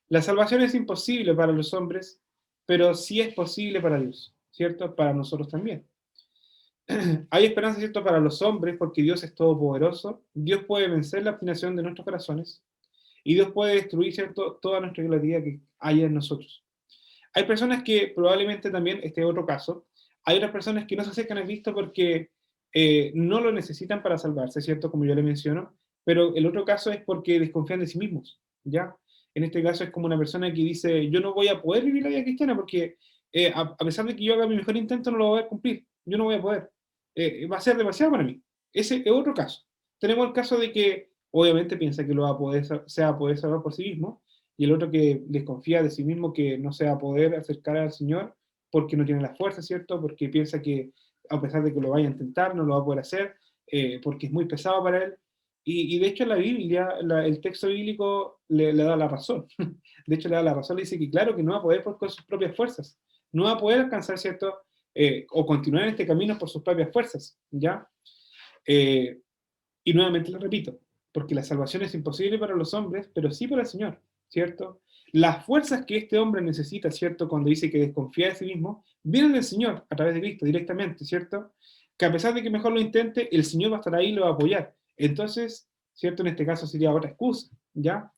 La salvación es imposible para los hombres, pero sí es posible para Dios, ¿cierto? Para nosotros también. Hay esperanza, ¿cierto?, para los hombres, porque Dios es todopoderoso. Dios puede vencer la obstinación de nuestros corazones y Dios puede destruir, ¿cierto?, toda nuestra idolatría que haya en nosotros. Hay personas que probablemente también, este es otro caso, hay otras personas que no se acercan a Cristo porque no lo necesitan para salvarse, ¿cierto? Como yo le menciono, pero el otro caso es porque desconfían de sí mismos, ¿ya? En este caso es como una persona que dice, yo no voy a poder vivir la vida cristiana porque a pesar de que yo haga mi mejor intento, no lo voy a cumplir, yo no voy a poder. Va a ser demasiado para mí. Ese es otro caso. Tenemos el caso de que obviamente piensa que lo va a poder, se va a poder salvar por sí mismo, y el otro que desconfía de sí mismo que no se va a poder acercar al Señor porque no tiene la fuerza, ¿cierto? Porque piensa que a pesar de que lo vaya a intentar, no lo va a poder hacer, porque es muy pesado para él. Y de hecho la Biblia, el texto bíblico le da la razón. De hecho le da la razón, le dice que claro que no va a poder con sus propias fuerzas. No va a poder alcanzar, ¿cierto? O continuar en este camino por sus propias fuerzas, ¿ya? Eh, y nuevamente lo repito, porque la salvación es imposible para los hombres, pero sí para el Señor, ¿cierto? Las fuerzas que este hombre necesita, ¿cierto? Cuando dice que desconfía de sí mismo, vienen del Señor a través de Cristo directamente, ¿cierto? Que a pesar de que mejor lo intente, el Señor va a estar ahí y lo va a apoyar. Entonces, ¿cierto? En este caso sería otra excusa, ¿ya?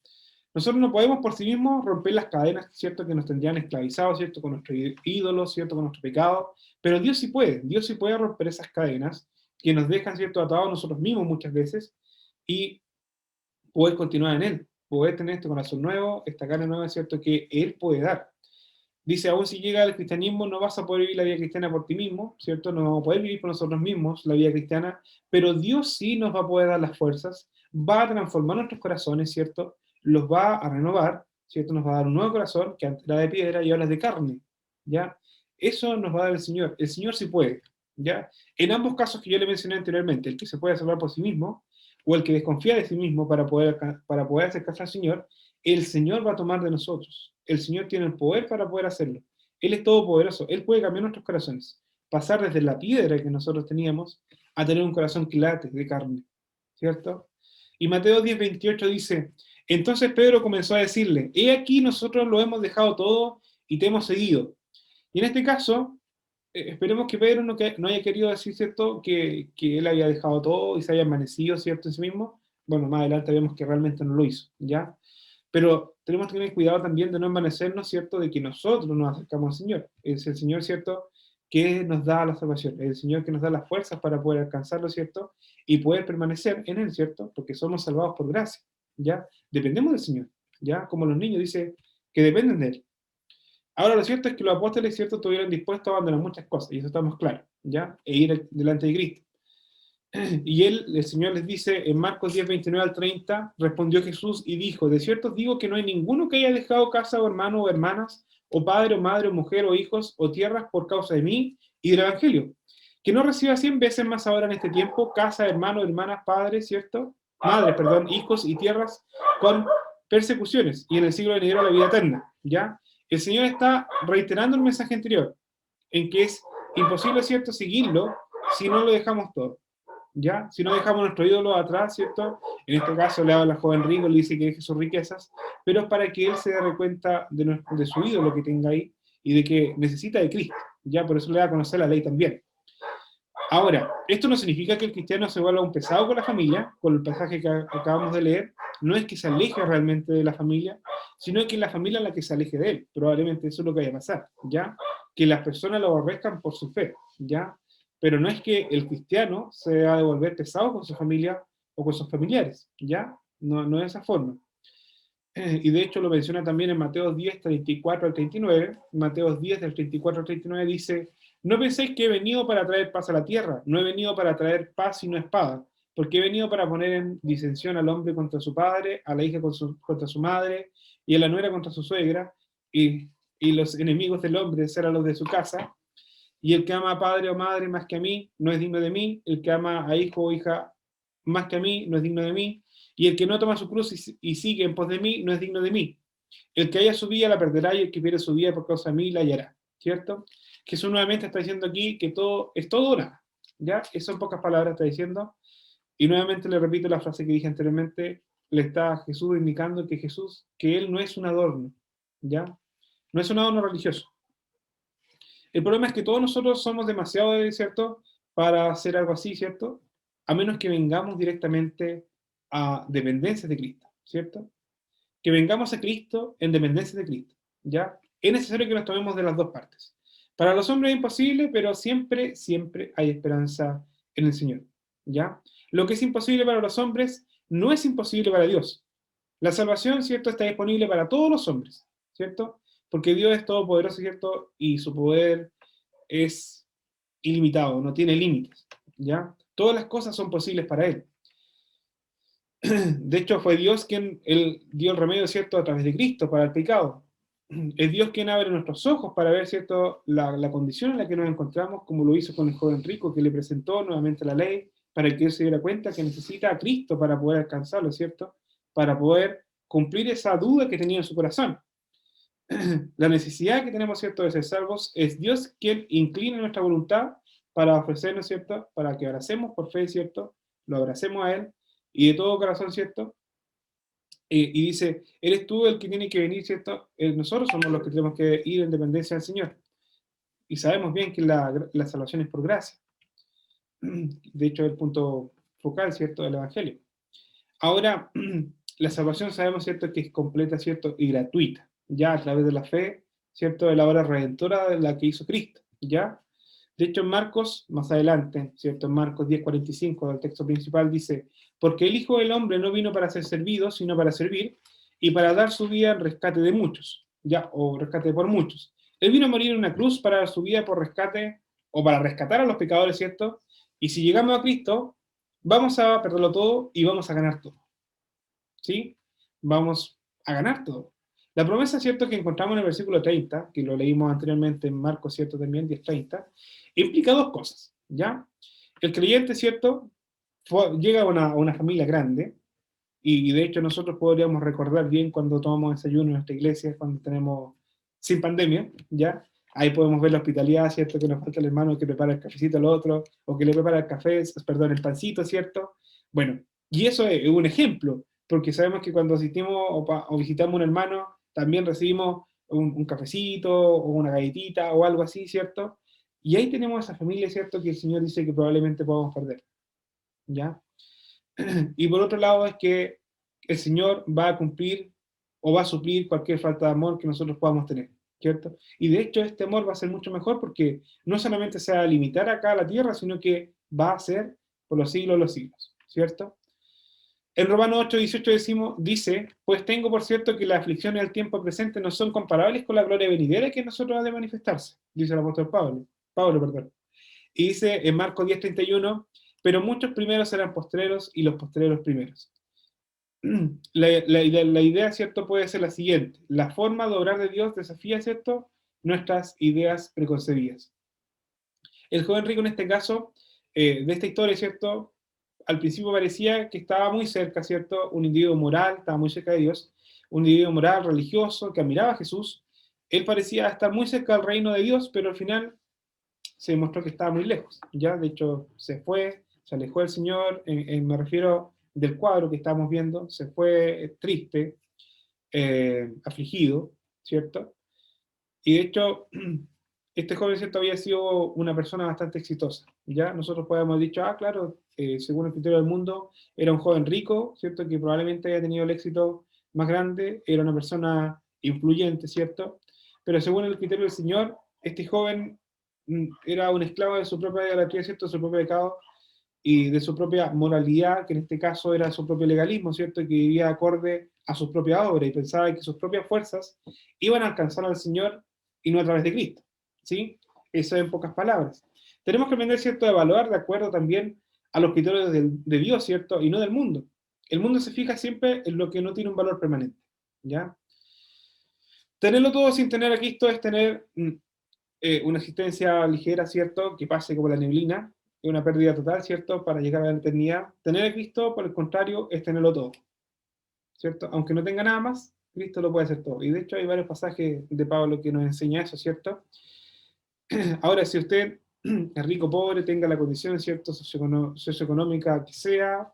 Nosotros no podemos por sí mismos romper las cadenas, ¿cierto? Que nos tendrían esclavizados, ¿cierto? Con nuestros ídolos, ¿cierto? Con nuestro pecado. Pero Dios sí puede romper esas cadenas que nos dejan, ¿cierto? Atados a nosotros mismos muchas veces y poder continuar en Él, poder tener este corazón nuevo, esta carne nueva, ¿cierto? Que Él puede dar. Dice, aún si llega al cristianismo, no vas a poder vivir la vida cristiana por ti mismo, ¿cierto? No vamos a poder vivir por nosotros mismos la vida cristiana, pero Dios sí nos va a poder dar las fuerzas, va a transformar nuestros corazones, ¿cierto? Los va a renovar, ¿cierto? Nos va a dar un nuevo corazón que antes era de piedra y ahora es de carne, ¿ya? Eso nos va a dar el Señor sí puede, ¿ya? En ambos casos que yo le mencioné anteriormente, el que se puede salvar por sí mismo, o el que desconfía de sí mismo para poder acercarse al Señor, el Señor va a tomar de nosotros. El Señor tiene el poder para poder hacerlo. Él es todopoderoso. Él puede cambiar nuestros corazones. Pasar desde la piedra que nosotros teníamos a tener un corazón que late de carne. ¿Cierto? Y Mateo 10:28 dice, entonces Pedro comenzó a decirle, he aquí nosotros lo hemos dejado todo y te hemos seguido. Y en este caso, esperemos que Pedro no haya querido decir, ¿cierto?, que él había dejado todo y se haya amanecido, ¿cierto?, en sí mismo. Bueno, más adelante vemos que realmente no lo hizo, ¿ya? Pero tenemos que tener cuidado también de no envanecernos, ¿cierto?, de que nosotros nos acercamos al Señor. Es el Señor, ¿cierto?, que nos da la salvación. Es el Señor que nos da las fuerzas para poder alcanzarlo, ¿cierto?, y poder permanecer en Él, ¿cierto?, porque somos salvados por gracia, ¿ya? Dependemos del Señor, ¿ya? Como los niños dice que dependen de Él. Ahora, lo cierto es que los apóstoles, ¿cierto?, estuvieron dispuestos a abandonar muchas cosas, y eso estamos claros, ¿ya? E ir delante de Cristo. Y el Señor les dice en Marcos 10:29 al 30, respondió Jesús y dijo, de cierto os digo que no hay ninguno que haya dejado casa o hermano o hermanas, o padre o madre o mujer o hijos o tierras por causa de mí y del Evangelio, que no reciba 100 veces más ahora en este tiempo casa, hermano, hermanas, padres, ¿cierto? Madres, perdón, hijos y tierras con persecuciones, y en el siglo venidero la vida eterna, ¿ya? El Señor está reiterando el mensaje anterior, en que es imposible, ¿cierto?, seguirlo si no lo dejamos todo. ¿Ya? Si no dejamos nuestro ídolo atrás, ¿cierto? En este caso le habla al joven rico, le dice que deje sus riquezas, pero es para que él se dé cuenta de su ídolo que tenga ahí y de que necesita de Cristo, ¿ya? Por eso le da a conocer la ley también. Ahora, esto no significa que el cristiano se vuelva un pesado con la familia, con el pasaje que acabamos de leer, no es que se aleje realmente de la familia, sino que es la familia la que se aleje de él, probablemente eso es lo que vaya a pasar, ¿ya? Que las personas lo aborrezcan por su fe, ¿ya? Pero no es que el cristiano se va a devolver pesado con su familia o con sus familiares, ¿ya? No, no de esa forma. Y de hecho lo menciona también en Mateo 10:34 al 39. Mateo 10, del 34 al 39 dice, no penséis que he venido para traer paz a la tierra, no he venido para traer paz sino espada, porque he venido para poner en disensión al hombre contra su padre, a la hija contra su madre, y a la nuera contra su suegra, y los enemigos del hombre serán los de su casa. Y el que ama a padre o madre más que a mí, no es digno de mí. El que ama a hijo o hija más que a mí, no es digno de mí. Y el que no toma su cruz y sigue en pos de mí, no es digno de mí. El que haya su vida la perderá, y el que pierde su vida por causa de mí la hallará. ¿Cierto? Jesús nuevamente está diciendo aquí que todo es todo una. ¿Ya? Eso en pocas palabras está diciendo. Y nuevamente le repito la frase que dije anteriormente, le está Jesús indicando que Él no es un adorno. ¿Ya? No es un adorno religioso. El problema es que todos nosotros somos demasiado débiles, ¿cierto?, para hacer algo así, ¿cierto? A menos que vengamos directamente a dependencia de Cristo, ¿cierto? Que vengamos a Cristo en dependencia de Cristo, ¿ya? Es necesario que nos tomemos de las dos partes. Para los hombres es imposible, pero siempre, siempre hay esperanza en el Señor, ¿ya? Lo que es imposible para los hombres no es imposible para Dios. La salvación, ¿cierto?, está disponible para todos los hombres, ¿cierto? Porque Dios es todopoderoso, ¿cierto? Y su poder es ilimitado, no tiene límites, ¿ya? Todas las cosas son posibles para Él. De hecho, fue Dios quien él dio el remedio, ¿cierto?, a través de Cristo para el pecado. Es Dios quien abre nuestros ojos para ver, ¿cierto?, la condición en la que nos encontramos, como lo hizo con el joven rico, que le presentó nuevamente la ley, para que él se diera cuenta que necesita a Cristo para poder alcanzarlo, ¿cierto?, para poder cumplir esa duda que tenía en su corazón. La necesidad que tenemos, ¿cierto?, de ser salvos, es Dios quien inclina nuestra voluntad para ofrecernos, ¿cierto?, para que abracemos por fe, ¿cierto?, lo abracemos a Él, y de todo corazón, ¿cierto? Y dice, eres tú el que tiene que venir, ¿cierto? Nosotros somos los que tenemos que ir en dependencia del Señor. Y sabemos bien que la salvación es por gracia. De hecho, el punto focal, ¿cierto?, del Evangelio. Ahora, la salvación sabemos, ¿cierto?, que es completa, ¿cierto?, y gratuita, ya a través de la fe, ¿cierto?, de la obra redentora de la que hizo Cristo, ¿ya? De hecho, en Marcos, más adelante, ¿cierto?, en Marcos 10:45, del texto principal, dice, porque el Hijo del Hombre no vino para ser servido, sino para servir, y para dar su vida en rescate de muchos, ¿ya? O rescate por muchos. Él vino a morir en una cruz para dar su vida por rescate, o para rescatar a los pecadores, ¿cierto? Y si llegamos a Cristo, vamos a perderlo todo y vamos a ganar todo. ¿Sí? Vamos a ganar todo. La promesa, ¿cierto?, que encontramos en el versículo 30, que lo leímos anteriormente en Marcos, ¿cierto?, también 10:30, implica dos cosas, ¿ya? El creyente, ¿cierto?, llega a una familia grande, y de hecho nosotros podríamos recordar bien cuando tomamos desayuno en nuestra iglesia, cuando tenemos, sin pandemia, ¿ya? Ahí podemos ver la hospitalidad, ¿cierto?, que nos falta el hermano que prepara el cafecito al otro, o que le prepara el café, perdón, el pancito, ¿cierto? Bueno, y eso es un ejemplo, porque sabemos que cuando asistimos o visitamos a un hermano, también recibimos un cafecito, o una galletita, o algo así, ¿cierto? Y ahí tenemos esa familia, ¿cierto?, que el Señor dice que probablemente podamos perder, ¿ya? Y por otro lado es que el Señor va a cumplir o va a suplir cualquier falta de amor que nosotros podamos tener, ¿cierto? Y de hecho este amor va a ser mucho mejor porque no solamente se va a limitar acá a la tierra, sino que va a ser por los siglos de los siglos, ¿cierto? En Romanos 8:18 dice, pues tengo por cierto que las aflicciones del tiempo presente no son comparables con la gloria venidera que en nosotros ha de manifestarse, dice el apóstol Pablo, perdón. Y dice en Marcos 10:31, pero muchos primeros serán postreros y los postreros primeros. La idea, ¿cierto?, puede ser la siguiente. La forma de obrar de Dios desafía, ¿cierto?, nuestras ideas preconcebidas. El joven rico en este caso, de esta historia, ¿cierto?, al principio parecía que estaba muy cerca, ¿cierto?, un individuo moral, estaba muy cerca de Dios, un individuo moral, religioso, que admiraba a Jesús. Él parecía estar muy cerca del reino de Dios, pero al final se demostró que estaba muy lejos, ¿ya? De hecho, se fue, se alejó del Señor, me refiero del cuadro que estamos viendo, se fue triste, afligido, ¿cierto? Y de hecho, este joven, ¿cierto?, había sido una persona bastante exitosa, ¿ya? Nosotros podemos haber dicho, claro, según el criterio del mundo, era un joven rico, ¿cierto?, que probablemente haya tenido el éxito más grande, era una persona influyente, ¿cierto? Pero según el criterio del Señor, este joven era un esclavo de su propia idolatría, ¿cierto?, de su propio pecado y de su propia moralidad, que en este caso era su propio legalismo, ¿cierto?, que vivía acorde a sus propias obras y pensaba que sus propias fuerzas iban a alcanzar al Señor y no a través de Cristo, ¿sí? Eso en pocas palabras. Tenemos que aprender, ¿cierto?, a evaluar de acuerdo también a los criterios de Dios, ¿cierto?, y no del mundo. El mundo se fija siempre en lo que no tiene un valor permanente, ¿ya? Tenerlo todo sin tener a Cristo es tener una existencia ligera, ¿cierto?, que pase como la neblina, es una pérdida total, ¿cierto?, para llegar a la eternidad. Tener a Cristo, por el contrario, es tenerlo todo, ¿cierto? Aunque no tenga nada más, Cristo lo puede hacer todo. Y de hecho hay varios pasajes de Pablo que nos enseña eso, ¿cierto? Ahora, si usted es rico o pobre, tenga la condición, ¿cierto?, socioeconómica que sea,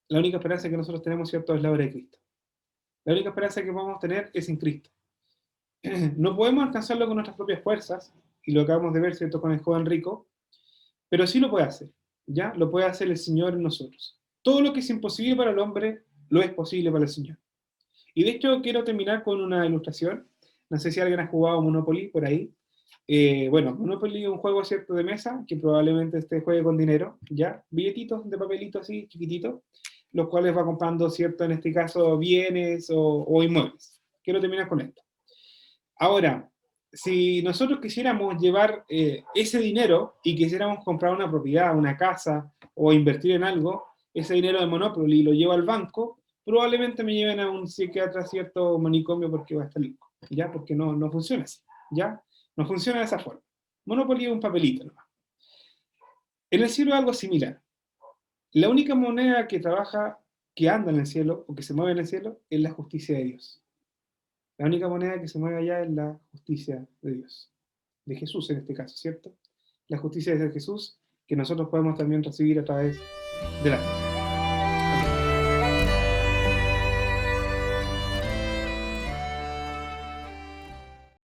la única esperanza que nosotros tenemos, ¿cierto?, es la obra de Cristo. La única esperanza que podemos tener es en Cristo. No podemos alcanzarlo con nuestras propias fuerzas, y lo acabamos de ver, ¿cierto?, con el joven rico, pero sí lo puede hacer, ¿ya? Lo puede hacer el Señor en nosotros. Todo lo que es imposible para el hombre, lo es posible para el Señor. Y de hecho, quiero terminar con una ilustración. No sé si alguien ha jugado Monopoly por ahí. Bueno, Monopoly es un juego, ¿cierto?, de mesa, que probablemente este juegue con dinero, ¿ya? Billetitos de papelito así, chiquititos, los cuales va comprando, ¿cierto?, en este caso, bienes o inmuebles. Quiero terminar con esto. Ahora, si nosotros quisiéramos llevar ese dinero y quisiéramos comprar una propiedad, una casa o invertir en algo, ese dinero de Monopoly lo llevo al banco, probablemente me lleven a un psiquiatra, cierto manicomio, porque va a estar loco, ¿ya? Porque no funciona así, ¿ya? No funciona de esa forma. Monopoly es un papelito nomás. En el cielo es algo similar. La única moneda que trabaja, que anda en el cielo o que se mueve en el cielo, es la justicia de Dios. La única moneda que se mueve allá es la justicia de Dios, de Jesús en este caso, ¿cierto? La justicia de Jesús que nosotros podemos también recibir a través de la fe.